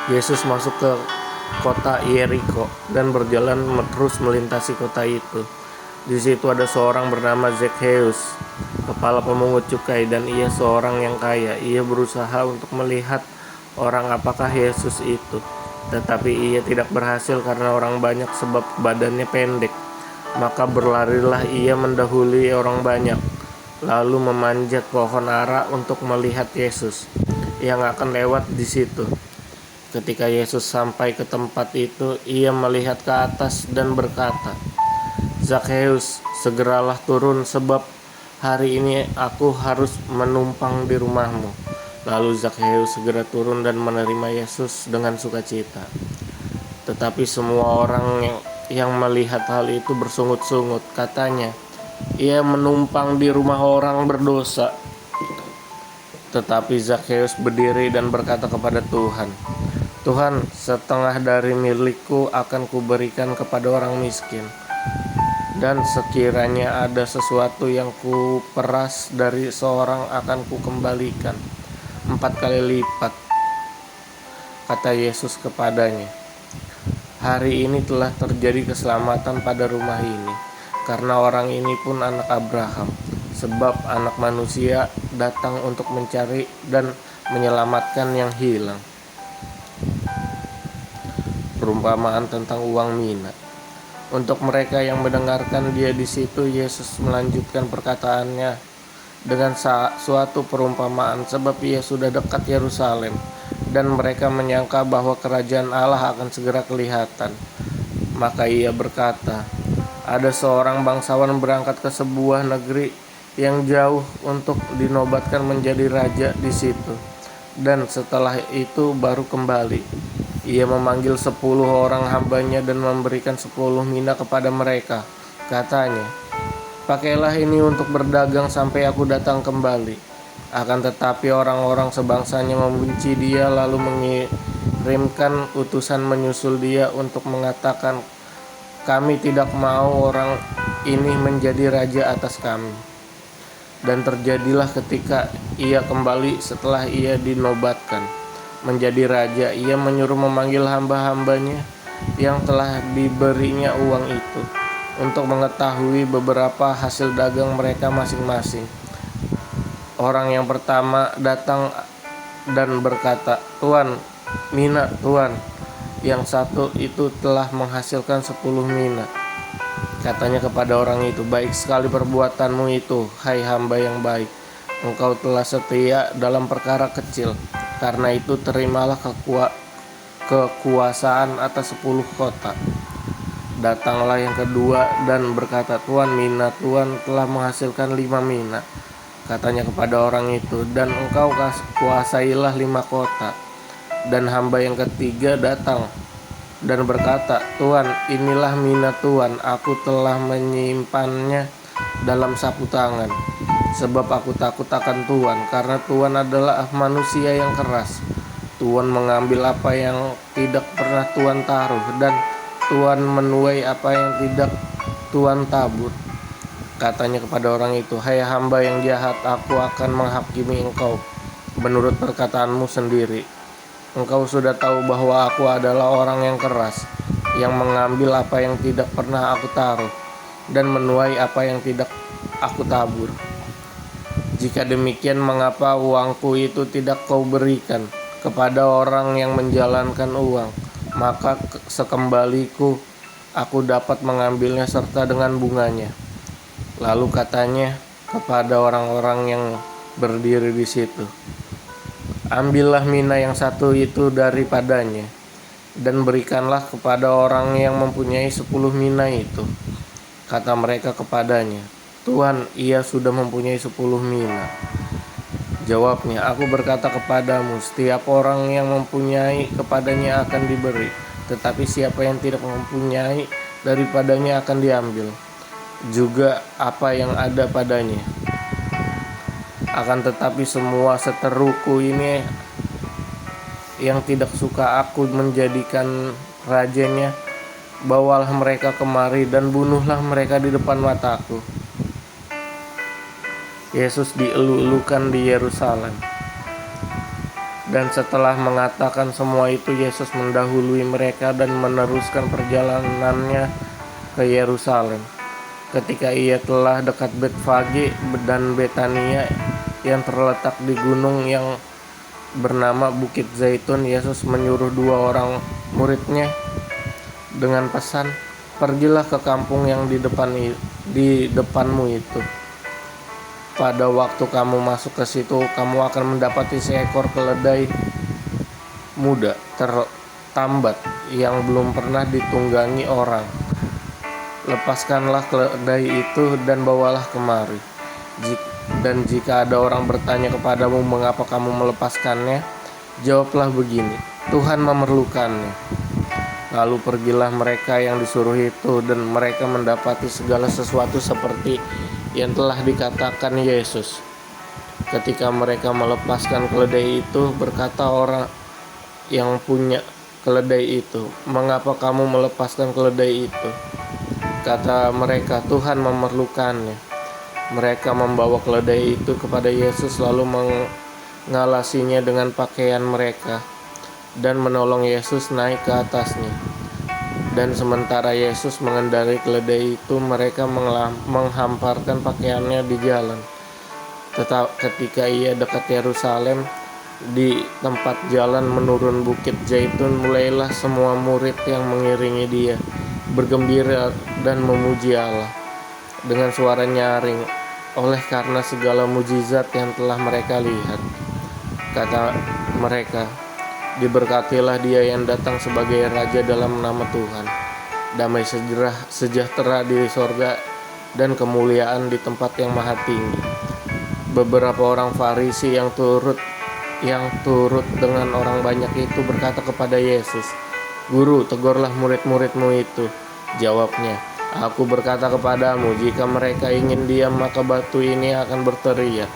Yesus masuk ke kota Yeriko dan berjalan terus melintasi kota itu. Di situ ada seorang bernama Zakheus, kepala pemungut cukai, dan ia seorang yang kaya. Ia berusaha untuk melihat orang apakah Yesus itu, tetapi ia tidak berhasil karena orang banyak sebab badannya pendek. Maka berlarilah ia mendahului orang banyak, lalu memanjat pohon ara untuk melihat Yesus yang akan lewat di situ. Ketika Yesus sampai ke tempat itu, ia melihat ke atas dan berkata, "Zakheus, segeralah turun sebab hari ini aku harus menumpang di rumahmu." Lalu Zakheus segera turun dan menerima Yesus dengan sukacita. Tetapi semua orang yang melihat hal itu bersungut-sungut, katanya, "Ia menumpang di rumah orang berdosa." Tetapi Zakheus berdiri dan berkata kepada Tuhan, "Tuhan, setengah dari milikku akan kuberikan kepada orang miskin. Dan sekiranya ada sesuatu yang kuperas dari seorang akan kukembalikan 4 kali lipat." Kata Yesus kepadanya, "Hari ini telah terjadi keselamatan pada rumah ini, karena orang ini pun anak Abraham. Sebab anak manusia datang untuk mencari dan menyelamatkan yang hilang." Perumpamaan tentang uang mina. Untuk mereka yang mendengarkan dia di situ, Yesus melanjutkan perkataannya dengan suatu perumpamaan, sebab ia sudah dekat Yerusalem, dan mereka menyangka bahwa kerajaan Allah akan segera kelihatan. Maka ia berkata, "Ada seorang bangsawan berangkat ke sebuah negeri yang jauh untuk dinobatkan menjadi raja di situ, dan setelah itu baru kembali. Ia memanggil 10 orang hambanya dan memberikan 10 mina kepada mereka. Katanya, 'Pakailah ini untuk berdagang sampai aku datang kembali.' Akan tetapi orang-orang sebangsanya membenci dia, lalu mengirimkan utusan menyusul dia untuk mengatakan, 'Kami tidak mau orang ini menjadi raja atas kami.' Dan terjadilah ketika ia kembali setelah ia dinobatkan menjadi raja, ia menyuruh memanggil hamba-hambanya yang telah diberinya uang itu untuk mengetahui beberapa hasil dagang mereka masing-masing. Orang yang pertama datang dan berkata, 'Tuan, mina Tuan.' Yang satu itu telah menghasilkan 10 mina. Katanya kepada orang itu, 'Baik sekali perbuatanmu itu, hai hamba yang baik. Engkau telah setia dalam perkara kecil. Karena itu terimalah kekuasaan atas 10 kota.' Datanglah yang kedua dan berkata, 'Tuan, mina Tuan telah menghasilkan 5 mina.' Katanya kepada orang itu, 'Dan engkau kuasailah 5 kota.' Dan hamba yang ketiga datang dan berkata, 'Tuan, inilah mina Tuan, aku telah menyimpannya dalam sapu tangan, sebab aku takut akan Tuan, karena Tuan adalah manusia yang keras. Tuan mengambil apa yang tidak pernah Tuan taruh, dan Tuan menuai apa yang tidak Tuan tabur.' Katanya kepada orang itu, 'Hai hamba yang jahat, aku akan menghakimi engkau menurut perkataanmu sendiri. Engkau sudah tahu bahwa aku adalah orang yang keras, yang mengambil apa yang tidak pernah aku taruh, dan menuai apa yang tidak aku tabur. Jika demikian, mengapa uangku itu tidak kau berikan kepada orang yang menjalankan uang? Maka sekembaliku aku dapat mengambilnya serta dengan bunganya.' Lalu katanya kepada orang-orang yang berdiri di situ, 'Ambillah mina yang satu itu daripadanya, dan berikanlah kepada orang yang mempunyai 10 mina itu.' Kata mereka kepadanya, 'Tuhan, ia sudah mempunyai 10 mina.' Jawabnya, 'Aku berkata kepadamu, setiap orang yang mempunyai kepadanya akan diberi, tetapi siapa yang tidak mempunyai, daripadanya akan diambil juga apa yang ada padanya. Akan tetapi semua seteruku ini yang tidak suka aku menjadikan rajanya, bawalah mereka kemari dan bunuhlah mereka di depan mataku.'" Yesus dielu-elukan di Yerusalem. Dan setelah mengatakan semua itu, Yesus mendahului mereka dan meneruskan perjalanannya ke Yerusalem. Ketika ia telah dekat Betfage dan Betania yang terletak di gunung yang bernama Bukit Zaitun, Yesus menyuruh 2 orang muridnya dengan pesan, "Pergilah ke kampung yang di depanmu itu. Pada waktu kamu masuk ke situ, kamu akan mendapati seekor keledai muda tertambat yang belum pernah ditunggangi orang. Lepaskanlah keledai itu dan bawalah kemari. Dan jika ada orang bertanya kepadamu, mengapa kamu melepaskannya? Jawablah begini, Tuhan memerlukannya." Lalu pergilah mereka yang disuruh itu, dan mereka mendapati segala sesuatu seperti yang telah dikatakan Yesus. Ketika mereka melepaskan keledai itu, berkata orang yang punya keledai itu, "Mengapa kamu melepaskan keledai itu?" Kata mereka, "Tuhan memerlukannya." Mereka membawa keledai itu kepada Yesus, lalu mengalasinya dengan pakaian mereka dan menolong Yesus naik ke atasnya. Dan sementara Yesus mengendarai keledai itu, mereka menghamparkan pakaiannya di jalan. Ketika ia dekat Yerusalem, di tempat jalan menurun Bukit Zaitun, mulailah semua murid yang mengiringi dia bergembira dan memuji Allah dengan suara nyaring oleh karena segala mujizat yang telah mereka lihat. Kata mereka, "Diberkatilah dia yang datang sebagai Raja dalam nama Tuhan. Damai sejahtera di sorga dan kemuliaan di tempat yang maha tinggi." Beberapa orang Farisi yang turut dengan orang banyak itu berkata kepada Yesus, "Guru, tegurlah murid-muridmu itu." Jawabnya, "Aku berkata kepadamu, jika mereka ingin diam, maka batu ini akan berteriak."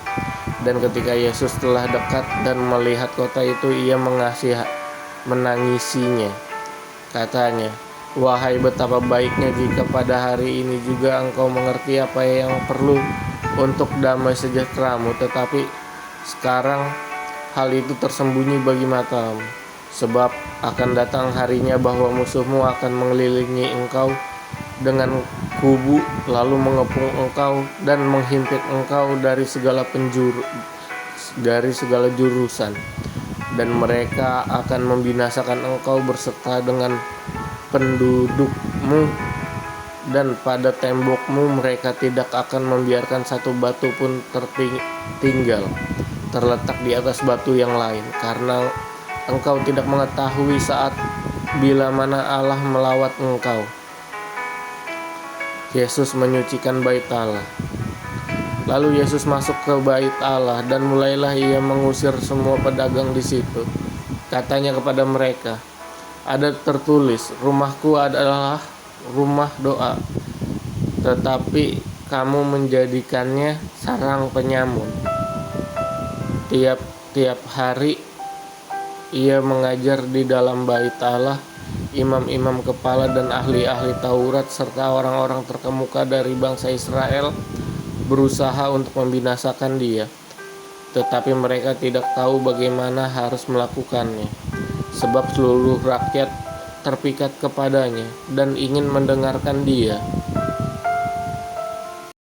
Dan ketika Yesus telah dekat dan melihat kota itu, ia menangisinya. Katanya, "Wahai, betapa baiknya jika pada hari ini juga engkau mengerti apa yang perlu untuk damai sejahteramu, tetapi sekarang hal itu tersembunyi bagi matamu. Sebab akan datang harinya bahwa musuhmu akan mengelilingi engkau dengan kubu, lalu mengepung engkau dan menghimpit engkau dari segala jurusan, dan mereka akan membinasakan engkau berserta dengan pendudukmu, dan pada tembokmu mereka tidak akan membiarkan satu batu pun tertinggal terletak di atas batu yang lain, karena engkau tidak mengetahui saat bila mana Allah melawat engkau." Yesus menyucikan bait Allah. Lalu Yesus masuk ke bait Allah dan mulailah ia mengusir semua pedagang di situ. Katanya kepada mereka, "Ada tertulis, rumahku adalah rumah doa, tetapi kamu menjadikannya sarang penyamun." Tiap hari ia mengajar di dalam bait Allah. Imam-imam kepala dan ahli-ahli Taurat serta orang-orang terkemuka dari bangsa Israel berusaha untuk membinasakan dia, tetapi mereka tidak tahu bagaimana harus melakukannya, sebab seluruh rakyat terpikat kepadanya dan ingin mendengarkan dia.